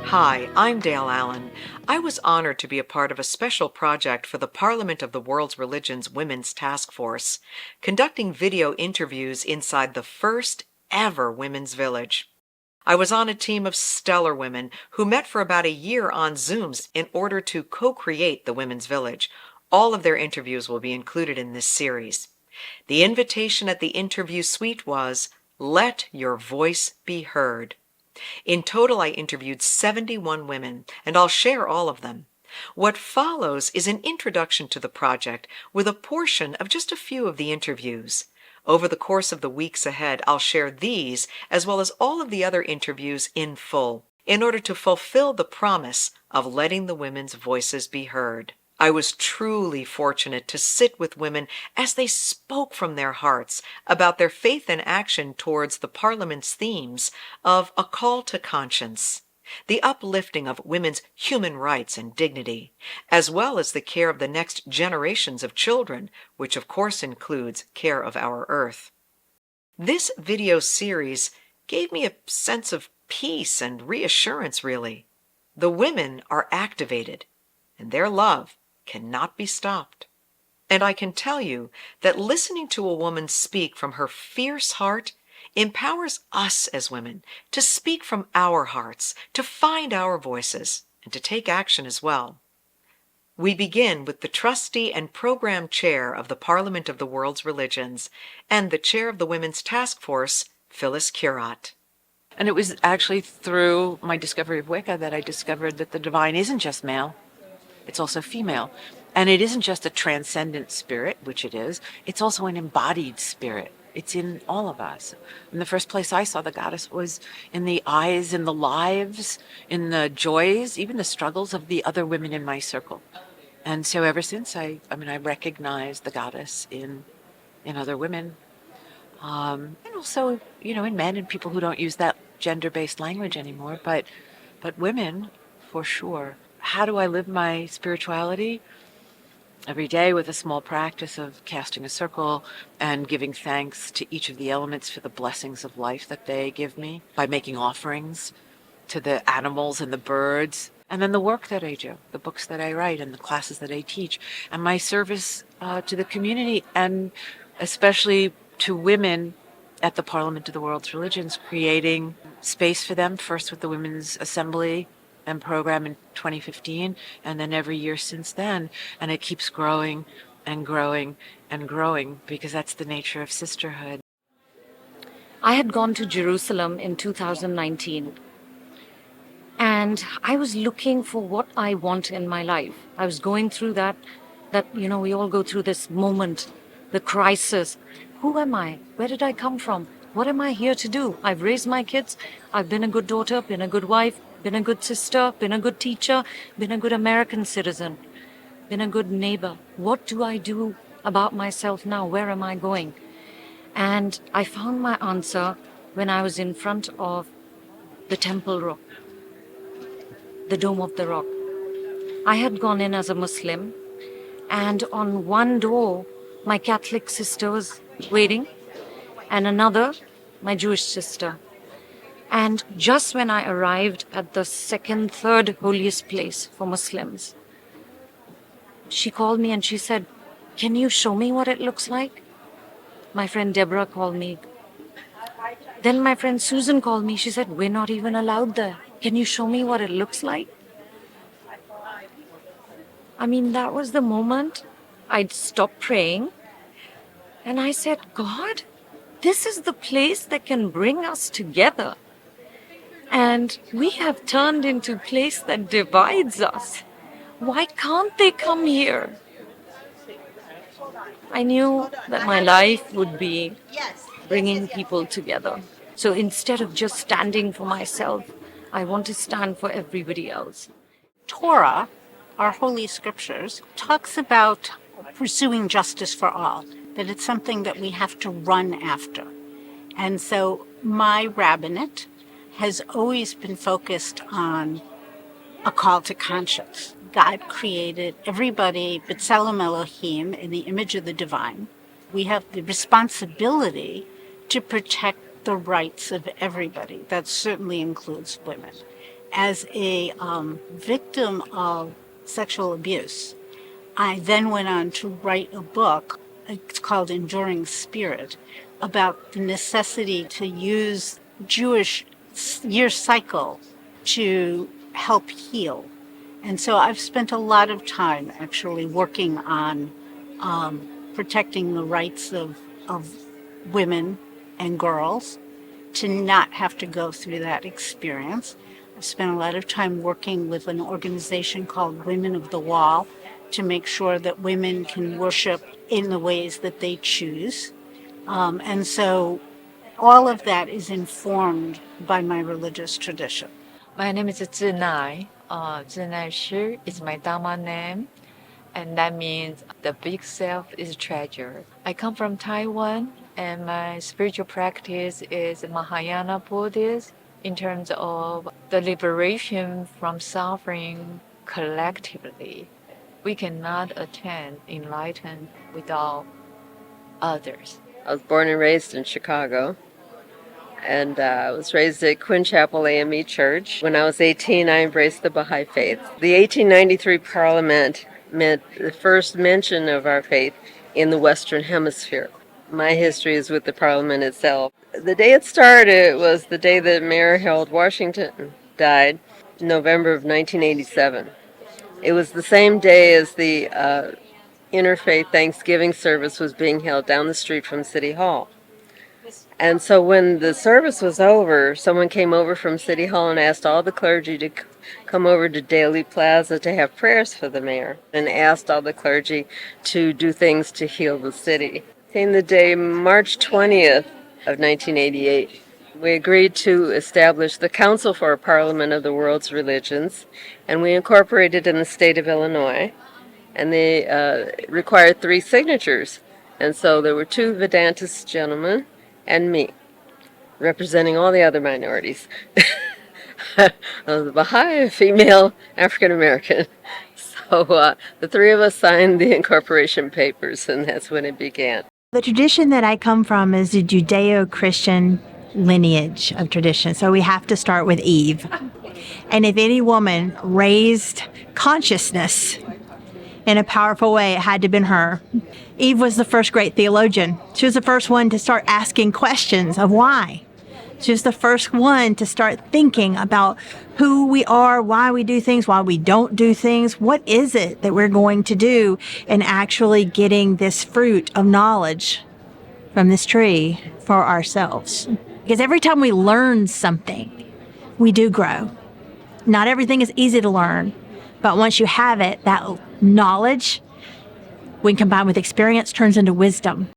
Hi, I'm Dale Allen. I was honored to be a part of a special project for the Parliament of the World's Religions Women's Task Force, conducting video interviews inside the first ever women's village. I was on a team of stellar women who met for about a year on Zooms in order to co-create the Women's Village. All of their interviews will be included in this series. The invitation at the interview suite was, "Let your voice be heard." In total, I interviewed 71 women, and I'll share all of them. What follows is an introduction to the project with a portion of just a few of the interviews. Over the course of the weeks ahead, I'll share these as well as all of the other interviews in full, in order to fulfill the promise of letting the women's voices be heard. I was truly fortunate to sit with women as they spoke from their hearts about their faith and action towards the Parliament's themes of a call to conscience, the uplifting of women's human rights and dignity, as well as the care of the next generations of children, which of course includes care of our earth. This video series gave me a sense of peace and reassurance, really. The women are activated, and their love cannot be stopped. And I can tell you that listening to a woman speak from her fierce heart empowers us as women to speak from our hearts, to find our voices, and to take action as well. We begin with the trustee and program chair of the Parliament of the World's Religions and the chair of the Women's Task Force, Phyllis Curott. And it was actually through my discovery of Wicca that I discovered that the divine isn't just male, it's also female. And it isn't just a transcendent spirit, which it is, it's also an embodied spirit. It's in all of us. And the first place I saw the goddess was in the eyes, in the lives, in the joys, even the struggles of the other women in my circle. And so ever since, I recognize the goddess in other women. And also, in men and people who don't use that gender-based language anymore, but women, for sure. How do I live my spirituality? Every day with a small practice of casting a circle and giving thanks to each of the elements for the blessings of life that they give me, by making offerings to the animals and the birds, and then the work that I do, the books that I write and the classes that I teach, and my service to the community, and especially to women at the Parliament of the World's Religions, creating space for them, first with the Women's Assembly and program in 2015, and then every year since then. And it keeps growing and growing and growing, because that's the nature of sisterhood. I had gone to Jerusalem in 2019, and I was looking for what I want in my life. I was going through that we all go through this moment, the crisis. Who am I? Where did I come from? What am I here to do? I've raised my kids. I've been a good daughter, been a good wife, been a good sister, been a good teacher, been a good American citizen, been a good neighbor. What do I do about myself now? Where am I going? And I found my answer when I was in front of the Temple Rock, the Dome of the Rock. I had gone in as a Muslim, and on one door, my Catholic sister was waiting, and another, my Jewish sister. And just when I arrived at the second, third holiest place for Muslims, she called me and she said, "Can you show me what it looks like?" My friend Deborah called me. Then my friend Susan called me. She said, "We're not even allowed there. Can you show me what it looks like?" That was the moment I'd stopped praying. And I said, "God, this is the place that can bring us together. And we have turned into a place that divides us. Why can't they come here?" I knew that my life would be bringing people together. So instead of just standing for myself, I want to stand for everybody else. Torah, our holy scriptures, talks about pursuing justice for all, that it's something that we have to run after. And so my rabbinate has always been focused on a call to conscience. God created everybody, B'Tselem Elohim, in the image of the divine. We have the responsibility to protect the rights of everybody. That certainly includes women. As a victim of sexual abuse, I then went on to write a book, it's called Enduring Spirit, about the necessity to use Jewish year cycle to help heal. And so I've spent a lot of time actually working on protecting the rights of women and girls to not have to go through that experience. I've spent a lot of time working with an organization called Women of the Wall to make sure that women can worship in the ways that they choose. And so all of that is informed by my religious tradition. My name is Zhinai. Zhinai Shi is my Dharma name, and that means the big self is treasure. I come from Taiwan, and my spiritual practice is Mahayana Buddhism in terms of the liberation from suffering collectively. We cannot attain enlightenment without others. I was born and raised in Chicago, and I was raised at Quinn Chapel AME Church. When I was 18, I embraced the Baha'i faith. The 1893 Parliament meant the first mention of our faith in the Western Hemisphere. My history is with the Parliament itself. The day it started was the day that Mayor Harold Washington died, in November of 1987. It was the same day as the interfaith Thanksgiving service was being held down the street from City Hall. And so when the service was over, someone came over from City Hall and asked all the clergy to come over to Daly Plaza to have prayers for the mayor, and asked all the clergy to do things to heal the city. Came the day, March 20th of 1988. We agreed to establish the Council for a Parliament of the World's Religions, and we incorporated in the state of Illinois. And they required 3 signatures. And so there were 2 Vedantist gentlemen and me, representing all the other minorities. I was a Baha'i, female, African American. So the 3 of us signed the incorporation papers, and that's when it began. The tradition that I come from is a Judeo-Christian lineage of tradition. So we have to start with Eve. And if any woman raised consciousness in a powerful way, it had to have been her. Eve was the first great theologian. She was the first one to start asking questions of why. She was the first one to start thinking about who we are, why we do things, why we don't do things. What is it that we're going to do, and actually getting this fruit of knowledge from this tree for ourselves. Because every time we learn something, we do grow. Not everything is easy to learn, but once you have it, that knowledge, when combined with experience, turns into wisdom.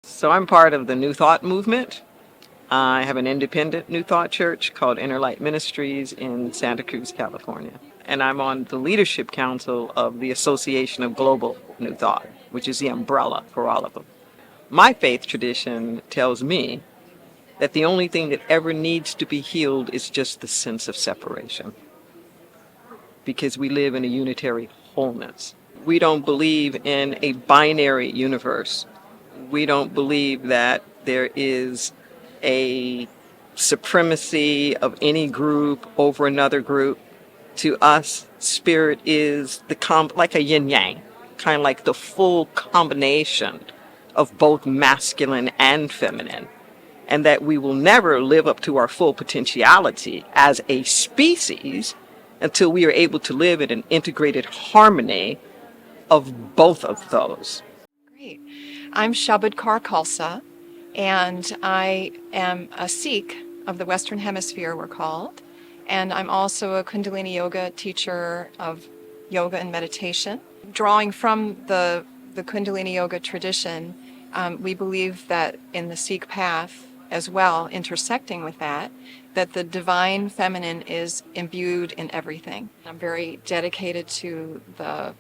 So I'm part of the New Thought movement. I have an independent New Thought church called Inner Light Ministries in Santa Cruz, California. And I'm on the leadership council of the Association of Global New Thought, which is the umbrella for all of them. My faith tradition tells me that the only thing that ever needs to be healed is just the sense of separation, because we live in a unitary wholeness. We don't believe in a binary universe. We don't believe that there is a supremacy of any group over another group. To us, spirit is like a yin-yang, kind of like the full combination of both masculine and feminine, and that we will never live up to our full potentiality as a species until we are able to live in an integrated harmony of both of those. Great. I'm Shabad Kaur Khalsa, and I am a Sikh of the Western Hemisphere, we're called. And I'm also a Kundalini Yoga teacher of yoga and meditation. Drawing from the Kundalini Yoga tradition, we believe that in the Sikh path as well, intersecting with that the divine feminine is imbued in everything. I'm very dedicated to the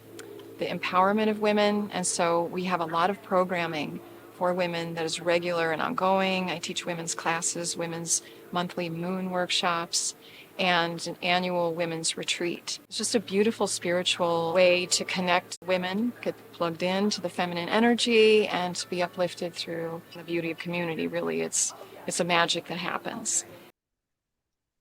empowerment of women, and so we have a lot of programming for women that is regular and ongoing. I teach women's classes, women's monthly moon workshops, and an annual women's retreat. It's just a beautiful spiritual way to connect women, get plugged into the feminine energy, and to be uplifted through the beauty of community. Really, it's a magic that happens.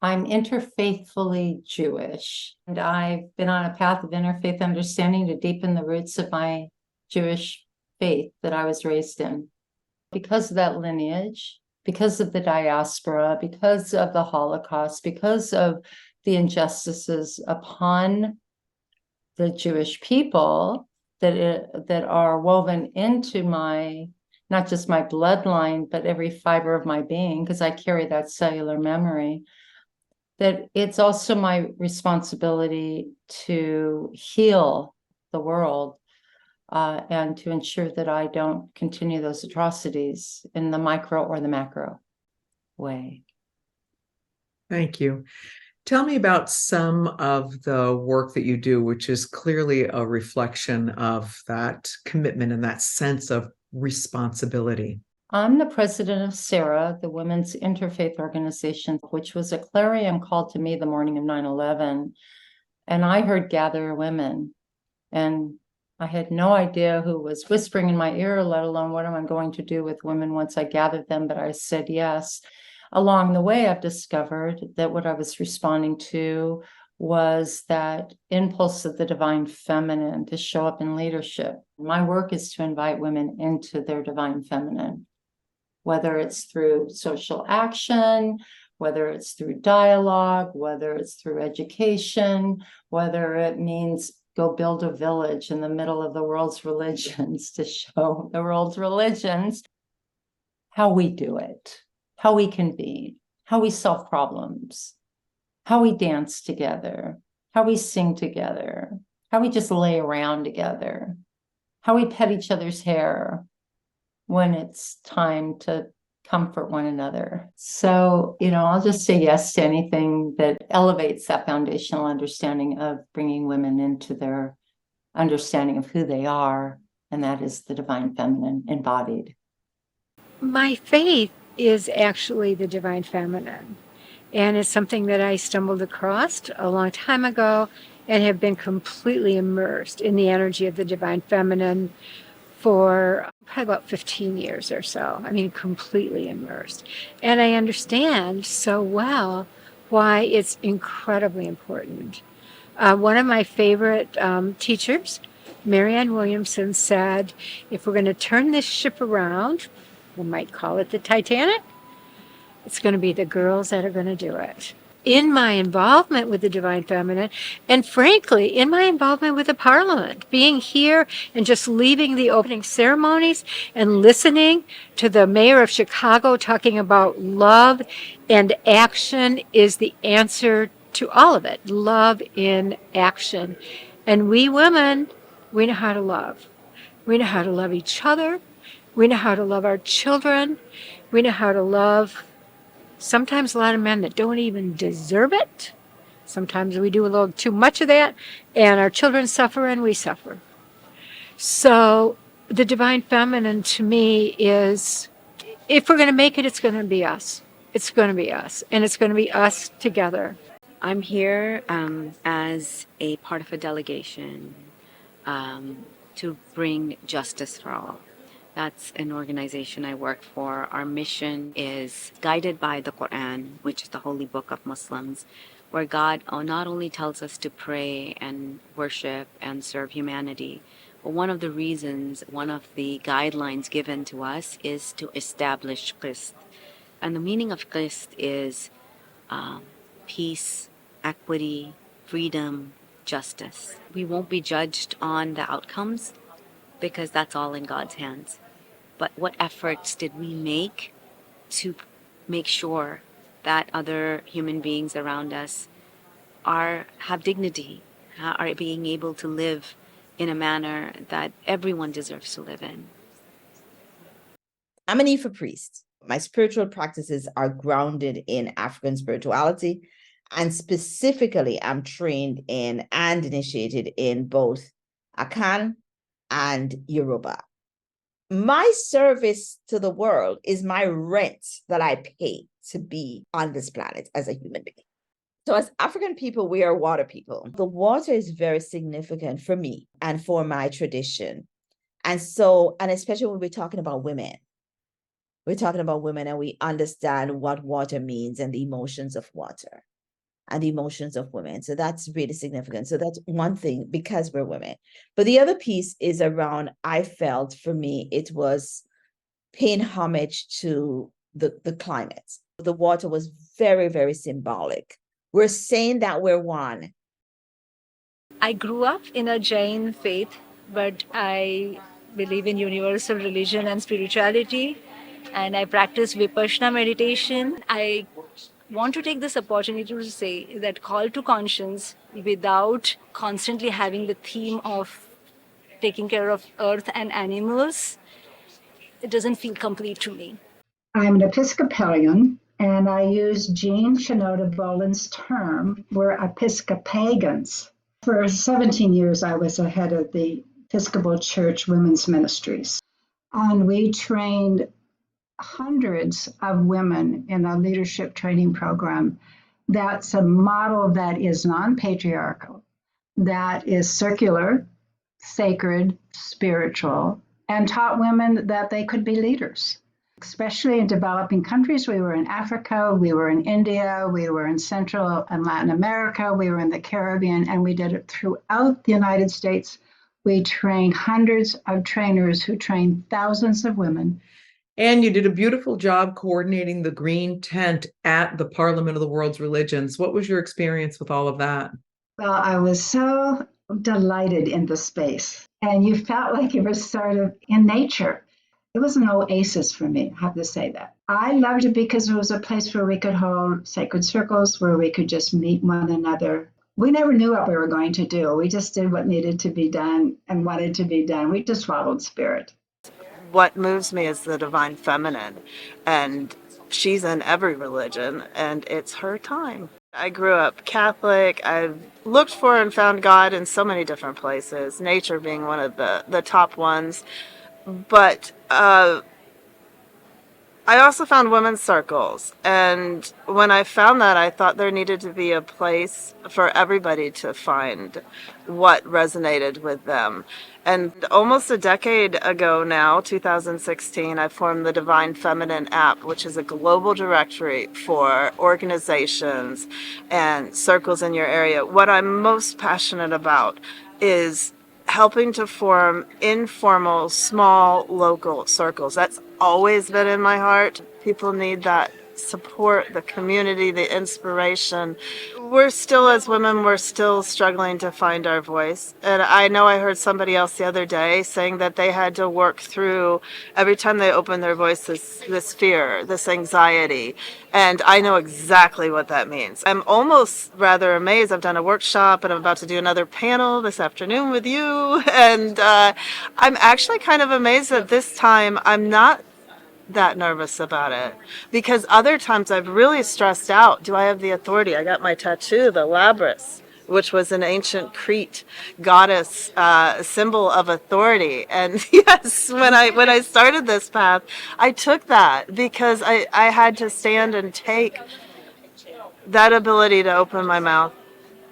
I'm interfaithfully Jewish, and I've been on a path of interfaith understanding to deepen the roots of my Jewish faith that I was raised in. Because of that lineage, because of the diaspora, because of the Holocaust, because of the injustices upon the Jewish people that are woven into my, not just my bloodline, but every fiber of my being, because I carry that cellular memory, that it's also my responsibility to heal the world and to ensure that I don't continue those atrocities in the micro or the macro way. Thank you. Tell me about some of the work that you do, which is clearly a reflection of that commitment and that sense of responsibility. I'm the president of SARA, the Women's Interfaith Organization, which was a clarion call to me the morning of 9/11. And I heard gather women. And I had no idea who was whispering in my ear, let alone what am I going to do with women once I gathered them, but I said yes. Along the way, I've discovered that what I was responding to was that impulse of the divine feminine to show up in leadership. My work is to invite women into their divine feminine, whether it's through social action, whether it's through dialogue, whether it's through education, whether it means go build a village in the middle of the world's religions to show the world's religions how we do it, how we convene, how we solve problems, how we dance together, how we sing together, how we just lay around together, how we pet each other's hair when it's time to comfort one another. So, I'll just say yes to anything that elevates that foundational understanding of bringing women into their understanding of who they are, and that is the divine feminine embodied. My faith is actually the divine feminine, and it's something that I stumbled across a long time ago and have been completely immersed in the energy of the divine feminine for probably about 15 years or so. I mean, completely immersed. And I understand so well why it's incredibly important. One of my favorite teachers, Marianne Williamson, said, if we're going to turn this ship around, we might call it the Titanic, it's going to be the girls that are going to do it. In my involvement with the divine feminine, and frankly, in my involvement with the parliament, being here and just leaving the opening ceremonies and listening to the mayor of Chicago talking about love and action is the answer to all of it. Love in action. And we women, we know how to love. We know how to love each other. We know how to love our children. We know how to love sometimes a lot of men that don't even deserve it. Sometimes we do a little too much of that, and our children suffer and we suffer. So the divine feminine to me is, if we're going to make it, it's going to be us. It's going to be us, and it's going to be us together. I'm here as a part of a delegation to bring justice for all. That's an organization I work for. Our mission is guided by the Quran, which is the holy book of Muslims, where God not only tells us to pray and worship and serve humanity, but one of the reasons, one of the guidelines given to us is to establish qist. And the meaning of qist is peace, equity, freedom, justice. We won't be judged on the outcomes because that's all in God's hands. But what efforts did we make to make sure that other human beings around us have dignity, are being able to live in a manner that everyone deserves to live in? I'm an Ifa priest. My spiritual practices are grounded in African spirituality, and specifically I'm trained in and initiated in both Akan and Yoruba. My service to the world is my rent that I pay to be on this planet as a human being. So as African people, we are water people. The water is very significant for me and for my tradition. And so, and especially when we're talking about women, and we understand what water means and the emotions of water and the emotions of women. So that's really significant. So that's one thing because we're women. But the other piece is around, I felt for me, it was paying homage to the climate. The water was very, very symbolic. We're saying that we're one. I grew up in a Jain faith, but I believe in universal religion and spirituality, and I practice Vipassana meditation. I want to take this opportunity to say that call to conscience without constantly having the theme of taking care of earth and animals, it doesn't feel complete to me. I'm an Episcopalian, and I use Jean Shinoda Boland's term, we're Episcopagans. For 17 years, I was the head of the Episcopal Church Women's Ministries, and we trained hundreds of women in a leadership training program that's a model that is non-patriarchal, that is circular, sacred, spiritual, and taught women that they could be leaders, especially in developing countries. We were in Africa, we were in India, we were in Central and Latin America, we were in the Caribbean, and we did it throughout the United States. We trained hundreds of trainers who trained thousands of women. And you did a beautiful job coordinating the green tent at the Parliament of the World's Religions. What was your experience with all of that? Well, I was so delighted in the space, and you felt like you were sort of in nature. It was an oasis for me, I have to say that. I loved it because it was a place where we could hold sacred circles, where we could just meet one another. We never knew what we were going to do. We just did what needed to be done and wanted to be done. We just followed spirit. What moves me is the divine feminine, and she's in every religion, and it's her time. I grew up Catholic. I've looked for and found God in so many different places, nature being one of the top ones. But I also found women's circles, and when I found that, I thought there needed to be a place for everybody to find what resonated with them. And almost a decade ago now, 2016, I formed the Divine Feminine app, which is a global directory for organizations and circles in your area. What I'm most passionate about is helping to form informal, small, local circles. That's always been in my heart. People need that support, the community, the inspiration. We're still, as women, we're still struggling to find our voice. And I know I heard somebody else the other day saying that they had to work through, every time they opened their voice, this fear, this anxiety. And I know exactly what that means. I'm almost rather amazed. I've done a workshop and I'm about to do another panel this afternoon with you. And I'm actually kind of amazed that this time I'm not that nervous about it, because other times I've really stressed out. Do I have the authority? I got my tattoo, the Labrys, which was an ancient Crete goddess symbol of authority. And yes, when I started this path, I took that because I had to stand and take that ability to open my mouth.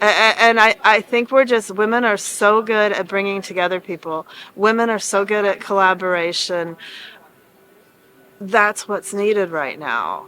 And I think women are so good at bringing together people. Women are so good at collaboration. That's what's needed right now.